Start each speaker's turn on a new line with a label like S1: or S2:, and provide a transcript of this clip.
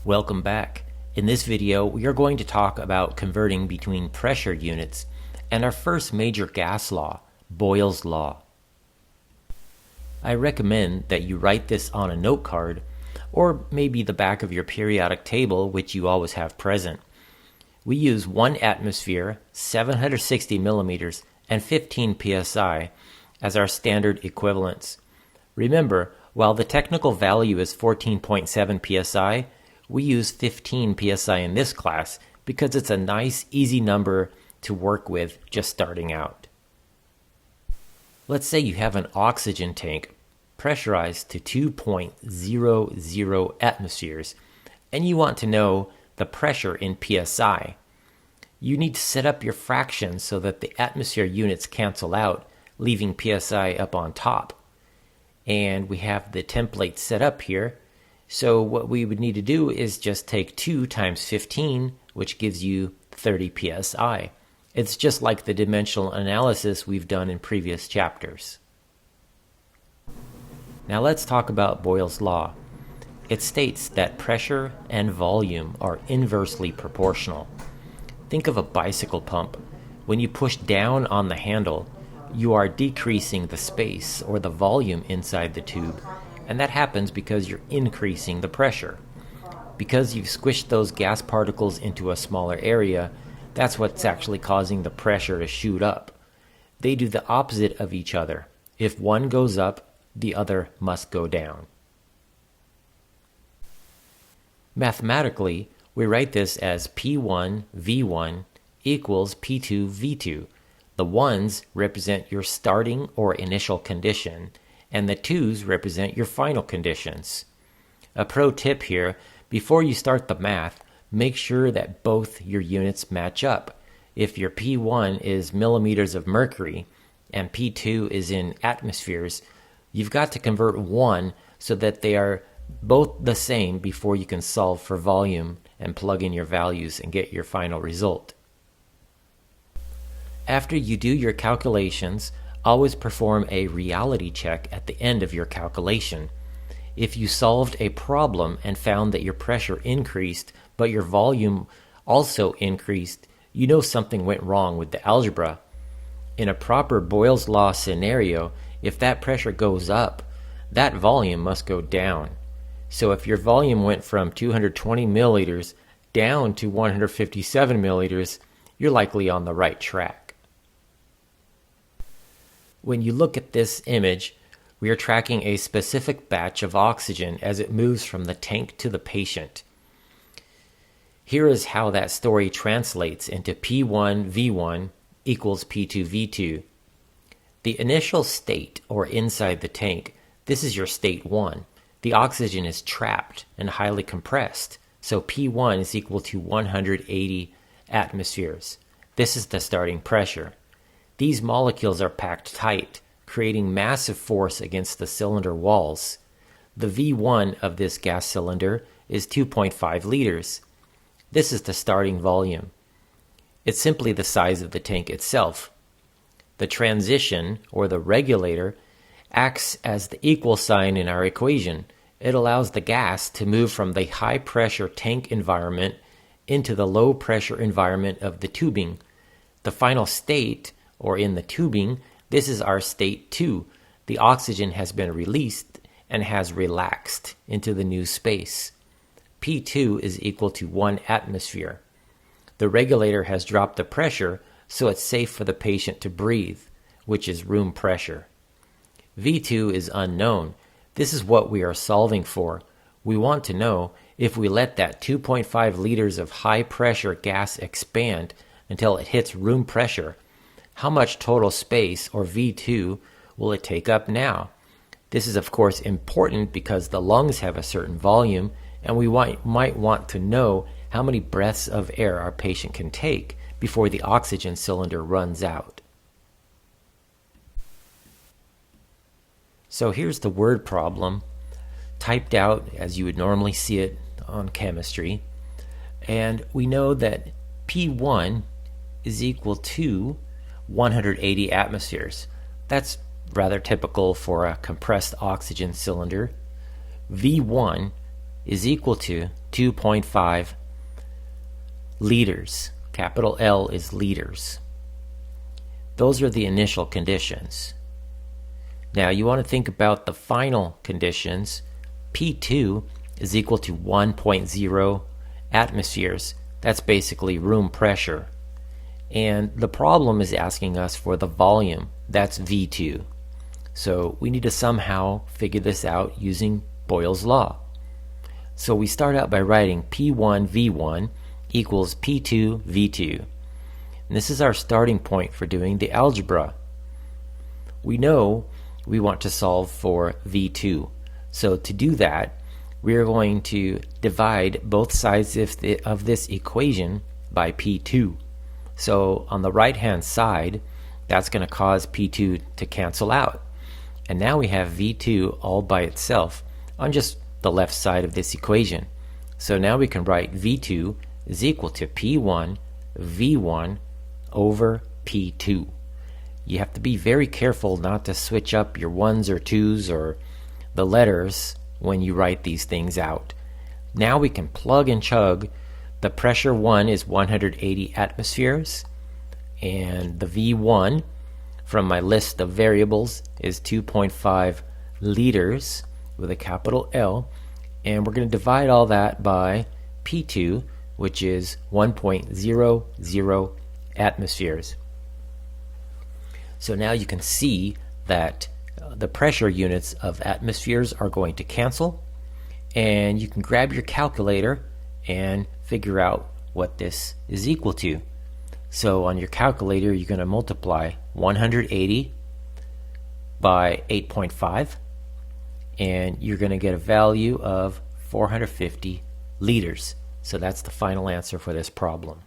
S1: Welcome back. In this video, we are going to talk about converting between pressure units and our first major gas law, Boyle's law. I recommend that you write this on a note card or maybe the back of your periodic table, which you always have present. We use 1 atmosphere, 760 millimeters, and 15 psi as our standard equivalents. Remember, while the technical value is 14.7 psi, we use 15 psi in this class because it's a nice, easy number to work with just starting out. Let's say you have an oxygen tank pressurized to 2.00 atmospheres, and you want to know the pressure in psi. You need to set up your fractions so that the atmosphere units cancel out, leaving psi up on top. And we have the template set up here. So what we would need to do is just take 2 times 15, which gives you 30 psi. It's just like the dimensional analysis we've done in previous chapters. Now let's talk about Boyle's law. It states that pressure and volume are inversely proportional. Think of a bicycle pump. When you push down on the handle, you are decreasing the space or the volume inside the tube, and that happens because you're increasing the pressure. Because you've squished those gas particles into a smaller area, that's what's actually causing the pressure to shoot up. They do the opposite of each other. If one goes up, the other must go down. Mathematically, we write this as P1 V1 equals P2 V2. The 1s represent your starting or initial condition, and the 2s represent your final conditions. A pro tip here, before you start the math, make sure that both your units match up. If your P1 is millimeters of mercury and P2 is in atmospheres, you've got to convert one so that they are both the same before you can solve for volume and plug in your values and get your final result. After you do your calculations, always perform a reality check at the end of your calculation. If you solved a problem and found that your pressure increased, but your volume also increased, you know something went wrong with the algebra. In a proper Boyle's law scenario, if that pressure goes up, that volume must go down. So if your volume went from 220 milliliters down to 157 milliliters, you're likely on the right track. When you look at this image, we are tracking a specific batch of oxygen as it moves from the tank to the patient. Here is how that story translates into P1 V1 equals P2 V2. The initial state, or inside the tank, this is your state 1. The oxygen is trapped and highly compressed, so P1 is equal to 180 atmospheres. This is the starting pressure. These molecules are packed tight, creating massive force against the cylinder walls. The V1 of this gas cylinder is 2.5 liters. This is the starting volume. It's simply the size of the tank itself. The transition, or the regulator, acts as the equal sign in our equation. It allows the gas to move from the high-pressure tank environment into the low-pressure environment of the tubing. The final state, or in the tubing, this is our state 2. The oxygen has been released and has relaxed into the new space. P2 is equal to 1 atmosphere. The regulator has dropped the pressure, so it's safe for the patient to breathe, which is room pressure. V2 is unknown. This is what we are solving for. We want to know if we let that 2.5 liters of high-pressure gas expand until it hits room pressure, how much total space, or V2, will it take up now? This is of course important because the lungs have a certain volume, and we might want to know how many breaths of air our patient can take before the oxygen cylinder runs out. So here's the word problem, typed out as you would normally see it on chemistry. And we know that P1 is equal to 180 atmospheres. That's rather typical for a compressed oxygen cylinder. V1 is equal to 2.5 liters. Capital L is liters. Those are the initial conditions. Now you want to think about the final conditions. P2 is equal to 1.0 atmospheres. That's basically room pressure. And the problem is asking us for the volume. That's V2. So we need to somehow figure this out using Boyle's law. So we start out by writing P1 V1 equals P2 V2. And this is our starting point for doing the algebra. We know we want to solve for V2. So to do that, we are going to divide both sides of this equation by P2. So on the right hand side, that's going to cause P2 to cancel out. And now we have V2 all by itself on just the left side of this equation. So now we can write V2 is equal to P1 V1 over P2. You have to be very careful not to switch up your ones or twos or the letters when you write these things out. Now we can plug and chug. The pressure 1 is 180 atmospheres, and the V1 from my list of variables is 2.5 liters with a capital L, and we're going to divide all that by P2, which is 1.00 atmospheres. So now you can see that the pressure units of atmospheres are going to cancel, and you can grab your calculator and figure out what this is equal to. So on your calculator, you're going to multiply 180 by 8.5, and you're going to get a value of 450 liters. So that's the final answer for this problem.